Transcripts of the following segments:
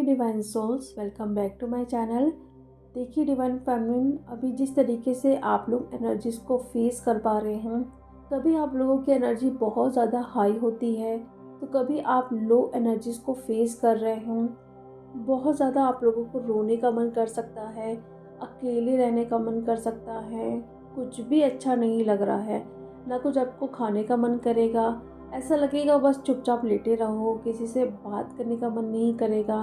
Divine souls, welcome back to my channel. देखिए divine feminine, अभी जिस तरीके से आप लोग एनर्जीज़ को फेस कर पा रहे हैं, कभी आप लोगों की एनर्जी बहुत ज़्यादा हाई होती है तो कभी आप लो एनर्जीज़ को फेस कर रहे हैं। बहुत ज़्यादा आप लोगों को रोने का मन कर सकता है, अकेले रहने का मन कर सकता है, कुछ भी अच्छा नहीं लग रहा है, ना कुछ आपको खाने का मन करेगा, ऐसा लगेगा बस चुपचाप लेटे रहो, किसी से बात करने का मन नहीं करेगा,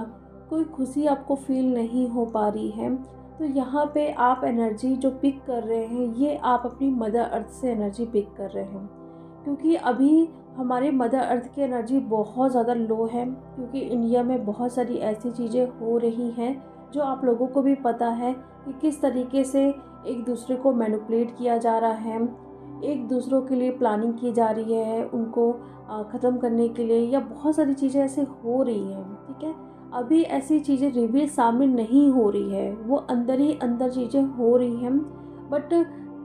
कोई खुशी आपको फील नहीं हो पा रही है। तो यहाँ पे आप एनर्जी जो पिक कर रहे हैं, ये आप अपनी मदर अर्थ से एनर्जी पिक कर रहे हैं, क्योंकि अभी हमारे मदर अर्थ की एनर्जी बहुत ज़्यादा लो है, क्योंकि इंडिया में बहुत सारी ऐसी चीज़ें हो रही हैं जो आप लोगों को भी पता है कि किस तरीके से एक दूसरे को मैनिपुलेट किया जा रहा है, एक दूसरों के लिए प्लानिंग की जा रही है उनको ख़त्म करने के लिए, या बहुत सारी चीज़ें ऐसे हो रही हैं। ठीक है, अभी ऐसी चीज़ें रिवील सामने नहीं हो रही है, वो अंदर ही अंदर चीज़ें हो रही हैं। बट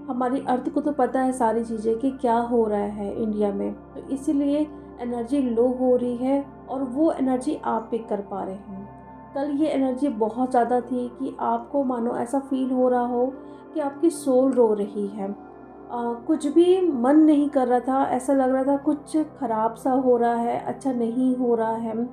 हमारी अर्थ को तो पता है सारी चीज़ें कि क्या हो रहा है इंडिया में, तो इसीलिए एनर्जी लो हो रही है और वो एनर्जी आप पिक कर पा रहे हैं। कल ये एनर्जी बहुत ज़्यादा थी कि आपको मानो ऐसा फील हो रहा हो कि आपकी सोल रो रही है। कुछ भी मन नहीं कर रहा था, ऐसा लग रहा था कुछ ख़राब सा हो रहा है, अच्छा नहीं हो रहा है।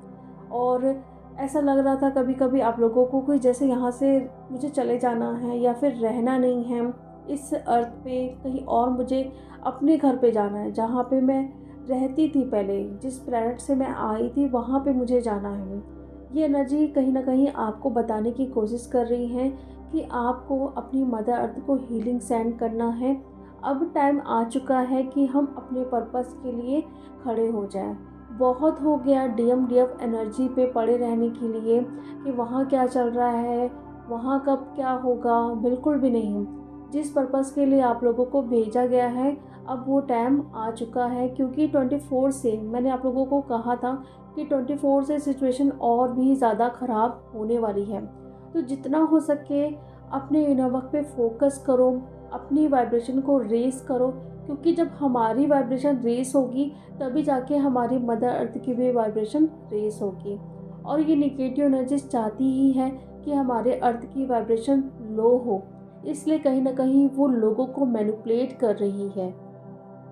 और ऐसा लग रहा था कभी कभी आप लोगों को कि जैसे यहाँ से मुझे चले जाना है या फिर रहना नहीं है इस अर्थ पे, कहीं और मुझे अपने घर पे जाना है, जहाँ पे मैं रहती थी पहले, जिस प्लैनेट से मैं आई थी वहाँ पे मुझे जाना है। ये एनर्जी कहीं ना कहीं आपको बताने की कोशिश कर रही है कि आपको अपनी मदर अर्थ को हीलिंग सेंड करना है। अब टाइम आ चुका है कि हम अपने पर्पस के लिए खड़े हो जाएं। बहुत हो गया डीएफ एनर्जी पे पड़े रहने के लिए कि वहाँ क्या चल रहा है, वहाँ कब क्या होगा, बिल्कुल भी नहीं। जिस पर्पस के लिए आप लोगों को भेजा गया है, अब वो टाइम आ चुका है, क्योंकि 24 से मैंने आप लोगों को कहा था कि 24 से सिचुएशन और भी ज़्यादा ख़राब होने वाली है। तो जितना हो सके अपने इनर वर्क पे फोकस करो, अपनी वाइब्रेशन को रेस करो, क्योंकि जब हमारी वाइब्रेशन रेस होगी तभी जाके हमारी मदर अर्थ की भी वाइब्रेशन रेस होगी। और ये निगेटिव एनर्जीज चाहती ही है कि हमारे अर्थ की वाइब्रेशन लो हो, इसलिए कहीं ना कहीं वो लोगों को मैनिपुलेट कर रही है।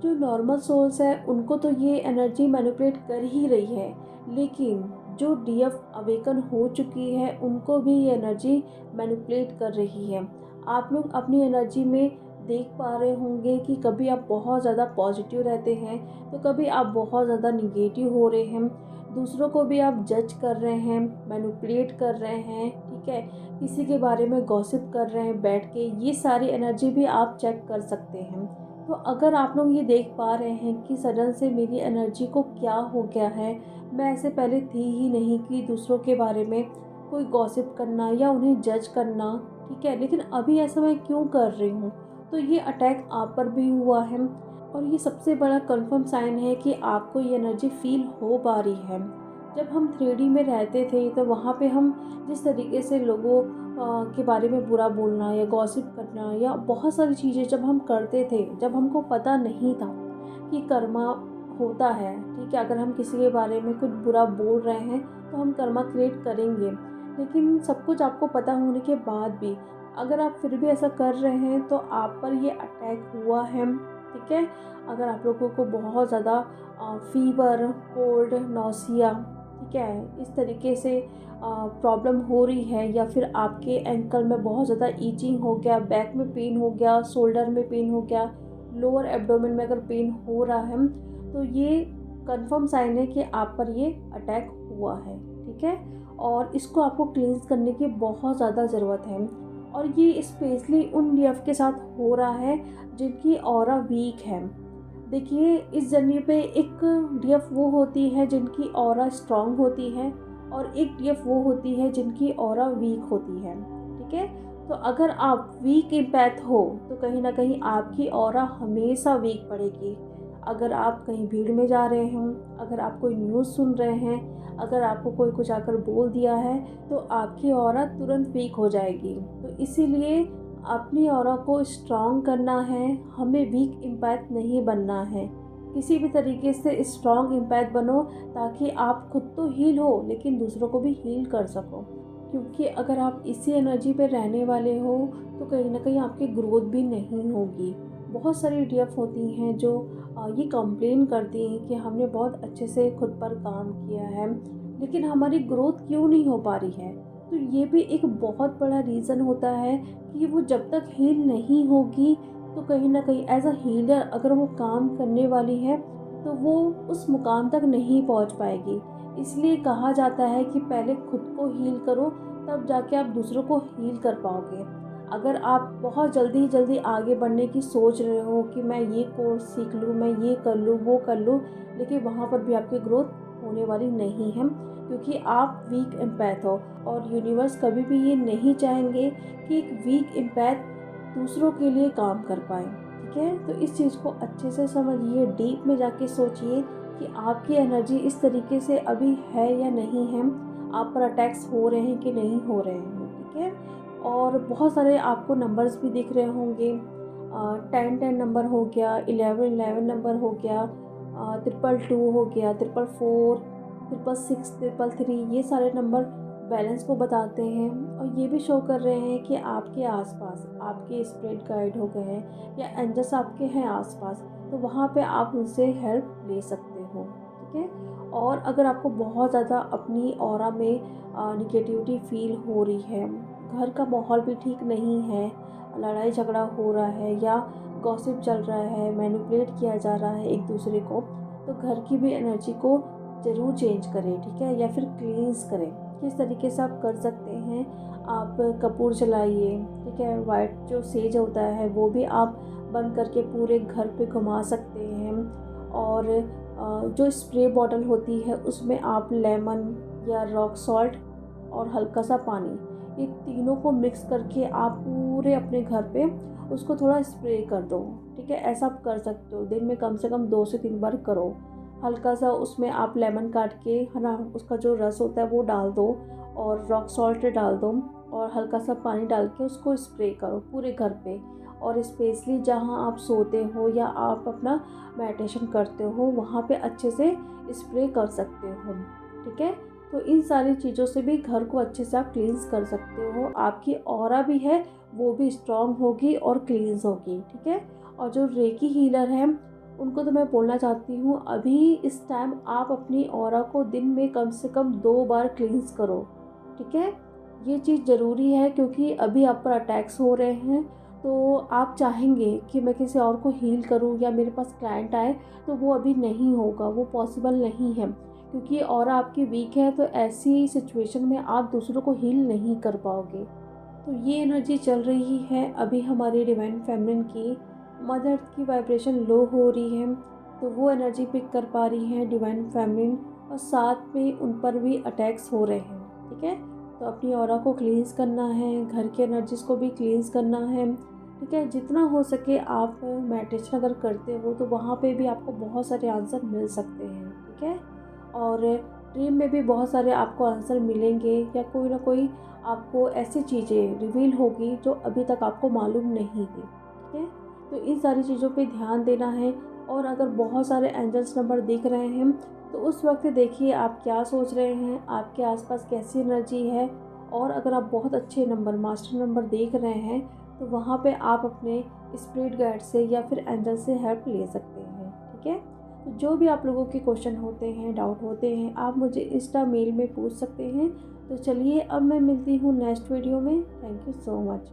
जो नॉर्मल सोल्स है उनको तो ये एनर्जी मैनिपुलेट कर ही रही है, लेकिन जो डीएफ अवेकन हो चुकी है उनको भी ये एनर्जी मैनिपुलेट कर रही है। आप लोग अपनी एनर्जी में देख पा रहे होंगे कि कभी आप बहुत ज़्यादा पॉजिटिव रहते हैं तो कभी आप बहुत ज़्यादा निगेटिव हो रहे हैं, दूसरों को भी आप जज कर रहे हैं, मैनिपुलेट कर रहे हैं। ठीक है, किसी के बारे में गॉसिप कर रहे हैं बैठ के, ये सारी एनर्जी भी आप चेक कर सकते हैं। तो अगर आप लोग ये देख पा रहे हैं कि सडन से मेरी एनर्जी को क्या हो गया है, मैं ऐसे पहले थी ही नहीं कि दूसरों के बारे में कोई गॉसिप करना या उन्हें जज करना, ठीक है, लेकिन अभी ऐसा मैं क्यों कर रही हूँ, तो ये अटैक आप पर भी हुआ है। और ये सबसे बड़ा कंफर्म साइन है कि आपको ये एनर्जी फील हो पा रही है। जब हम 3D में रहते थे तो वहाँ पे हम जिस तरीके से लोगों के बारे में बुरा बोलना या गॉसिप करना या बहुत सारी चीज़ें जब हम करते थे, जब हमको पता नहीं था कि कर्मा होता है, ठीक है, अगर हम किसी के बारे में कुछ बुरा बोल रहे हैं तो हम कर्मा क्रिएट करेंगे। लेकिन सब कुछ आपको पता होने के बाद भी अगर आप फिर भी ऐसा कर रहे हैं तो आप पर ये अटैक हुआ है। ठीक है, अगर आप लोगों को बहुत ज़्यादा फीवर, कोल्ड, नौसिया, ठीक है, इस तरीके से प्रॉब्लम हो रही है, या फिर आपके एंकल में बहुत ज़्यादा ईचिंग हो गया, बैक में पेन हो गया, शोल्डर में पेन हो गया, लोअर एब्डोमेन में अगर पेन हो रहा है, तो ये कंफर्म साइन है कि आप पर ये अटैक हुआ है। ठीक है, और इसको आपको क्लींस करने की बहुत ज़्यादा ज़रूरत है। और ये स्पेशली उन डीएफ के साथ हो रहा है जिनकी ऑरा वीक है। देखिए, इस जर्नी पे एक डीएफ वो होती है जिनकी ऑरा स्ट्रांग होती है, और एक डीएफ वो होती है जिनकी ऑरा वीक होती है। ठीक है, तो अगर आप वीक इम्पैथ हो तो कहीं ना कहीं आपकी ऑरा हमेशा वीक पड़ेगी। अगर आप कहीं भीड़ में जा रहे हैं, अगर आप कोई न्यूज़ सुन रहे हैं, अगर आपको कोई कुछ आकर बोल दिया है तो आपकी ऑरा तुरंत वीक हो जाएगी। तो इसीलिए अपनी ऑरा को स्ट्रॉन्ग करना है, हमें वीक इम्पैथ नहीं बनना है। किसी भी तरीके से स्ट्रॉन्ग इम्पैक्ट बनो, ताकि आप खुद तो हील हो लेकिन दूसरों को भी हील कर सको। क्योंकि अगर आप इसी एनर्जी पे रहने वाले हो तो कहीं ना कहीं आपकी ग्रोथ भी नहीं होगी। बहुत सारी डीएफ होती हैं जो ये कंप्लेन करती हैं कि हमने बहुत अच्छे से खुद पर काम किया है लेकिन हमारी ग्रोथ क्यों नहीं हो पा रही है। तो ये भी एक बहुत बड़ा रीज़न होता है कि वो जब तक हील नहीं होगी तो कहीं ना कहीं एज अ हीलर अगर वो काम करने वाली है तो वो उस मुकाम तक नहीं पहुंच पाएगी। इसलिए कहा जाता है कि पहले खुद को हील करो, तब जाके आप दूसरों को हील कर पाओगे। अगर आप बहुत जल्दी आगे बढ़ने की सोच रहे हो कि मैं ये कोर्स सीख लूँ, मैं ये कर लूँ, वो कर लूँ, लेकिन वहाँ पर भी आपकी ग्रोथ होने वाली नहीं है, क्योंकि आप वीक एम्पैथ हो और यूनिवर्स कभी भी ये नहीं चाहेंगे कि एक वीक एम्पैथ दूसरों के लिए काम कर पाए। ठीक है, तो इस चीज़ को अच्छे से समझिए, डीप में जाके सोचिए कि आपकी एनर्जी इस तरीके से अभी है या नहीं है, आप पर अटैक्स हो रहे हैं कि नहीं हो रहे हैं। ठीक है, और बहुत सारे आपको नंबर्स भी दिख रहे होंगे, 10 नंबर हो गया, 11 नंबर हो गया, 222 हो गया, 444, 666, 333, ये सारे नंबर बैलेंस को बताते हैं और ये भी शो कर रहे हैं कि आपके आसपास आपके स्पिरिट गाइड हो गए हैं या एंजल्स आपके हैं आसपास, तो वहाँ पे आप उनसे हेल्प ले सकते हो। ठीक है, और अगर आपको बहुत ज़्यादा अपनी ऑरा में निगेटिविटी फील हो रही है, घर का माहौल भी ठीक नहीं है, लड़ाई झगड़ा हो रहा है या गॉसिप चल रहा है, मैनिपुलेट किया जा रहा है एक दूसरे को, तो घर की भी एनर्जी को ज़रूर चेंज करें। ठीक है, या फिर क्लींस करें। किस तरीके से आप कर सकते हैं, आप कपूर जलाइए। ठीक है, वाइट जो सेज होता है वो भी आप बंद करके पूरे घर पे घुमा सकते हैं। और जो स्प्रे बॉटल होती है उसमें आप लेमन या रॉक सॉल्ट और हल्का सा पानी, ये तीनों को मिक्स करके आप पूरे अपने घर पे उसको थोड़ा स्प्रे कर दो। ठीक है, ऐसा आप कर सकते हो, दिन में कम से कम 2 से 3 बार करो। हल्का सा उसमें आप लेमन काट के, है ना, उसका जो रस होता है वो डाल दो और रॉक सॉल्ट डाल दो और हल्का सा पानी डाल के उसको स्प्रे करो पूरे घर पे। और स्पेशली जहाँ आप सोते हो या आप अपना मेडिटेशन करते हो वहाँ पे अच्छे से स्प्रे कर सकते हो। ठीक है, तो इन सारी चीज़ों से भी घर को अच्छे से आप क्लींस कर सकते हो। आपकी ऑरा भी है वो भी स्ट्रॉन्ग होगी और क्लींस होगी। ठीक है, और जो रेकी हीलर हैं उनको तो मैं बोलना चाहती हूँ, अभी इस टाइम आप अपनी ऑरा को दिन में कम से कम 2 बार क्लींस करो। ठीक है, ये चीज़ ज़रूरी है क्योंकि अभी आप पर अटैक्स हो रहे हैं, तो आप चाहेंगे कि मैं किसी और को हील करूं या मेरे पास क्लाइंट आए, तो वो अभी नहीं होगा, वो पॉसिबल नहीं है, क्योंकि ऑरा आपकी वीक है। तो ऐसी सिचुएशन में आप दूसरों को हील नहीं कर पाओगे। तो ये एनर्जी चल रही है अभी हमारी डिवाइन फेमिनिन की, मदर अर्थ की वाइब्रेशन लो हो रही है, तो वो एनर्जी पिक कर पा रही है डिवाइन फेमिनिन, और साथ में उन पर भी अटैक्स हो रहे हैं। ठीक है, तो अपनी ऑरा को क्लींस करना है, घर के एनर्जीज को भी क्लींस करना है। ठीक है, जितना हो सके आप मेडिटेशन अगर करते हो तो वहाँ पे भी आपको बहुत सारे आंसर मिल सकते हैं। ठीक है, और ड्रीम में भी बहुत सारे आपको आंसर मिलेंगे या कोई ना कोई आपको ऐसी चीज़ें रिवील होगी जो अभी तक आपको मालूम नहीं थी। ठीक है, तो इन सारी चीज़ों पे ध्यान देना है। और अगर बहुत सारे एंजल्स नंबर दिख रहे हैं तो उस वक्त देखिए आप क्या सोच रहे हैं, आपके आसपास कैसी एनर्जी है। और अगर आप बहुत अच्छे नंबर, मास्टर नंबर देख रहे हैं, तो वहाँ पे आप अपने स्पिरिट गाइड से या फिर एंजल से हेल्प ले सकते हैं। ठीक है, तो जो भी आप लोगों के क्वेश्चन होते हैं, डाउट होते हैं, आप मुझे इंस्टा मेल में पूछ सकते हैं। तो चलिए अब मैं मिलती हूँ नेक्स्ट वीडियो में। Thank you so much.